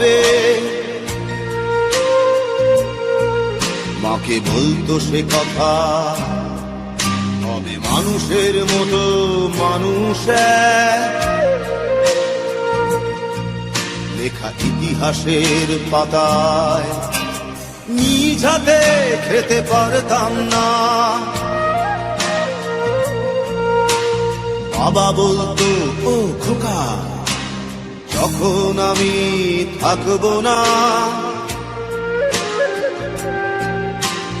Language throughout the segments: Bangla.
হবে। মাকে বলতো সে কথা, হবে মানুষের মতো মানুষ লেখা ইতিহাসের পাতায় নিজ হাতে খেতে পারতাম না। বাবা বলতো, ও খোকা, যখন আমি থাকবো না,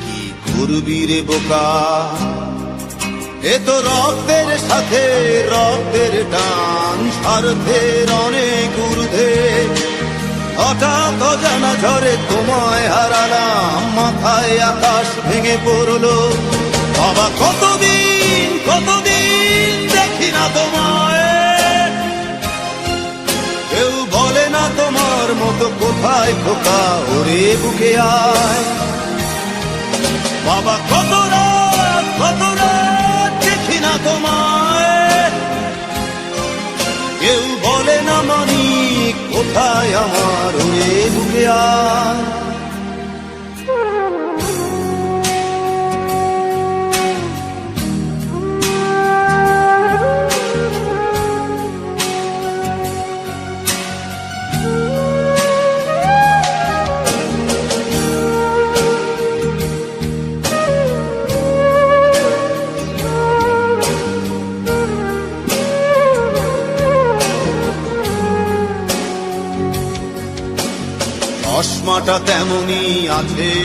কি করবি রে বোকা, এ তো রক্তের সাথে রক্তের টান, স্বার্থের অনেক ঊর্ধ্বে। হঠাৎ অজানা ঝড়ে তোমায় হারালাম, মাথায় আকাশ ভেঙে পড়লো। বাবা কতদিন কতদিন দেখি না তোমায়, কেউ বলে না তোমার মতো কোথায় খোকা, ওরে বুকে আয়। বাবা কত রাত দেখি না তোমায়, কেউ বলে না মানি কোথায় আমার, ওরে বুকে আয়। চশমাটা তেমনই আছে।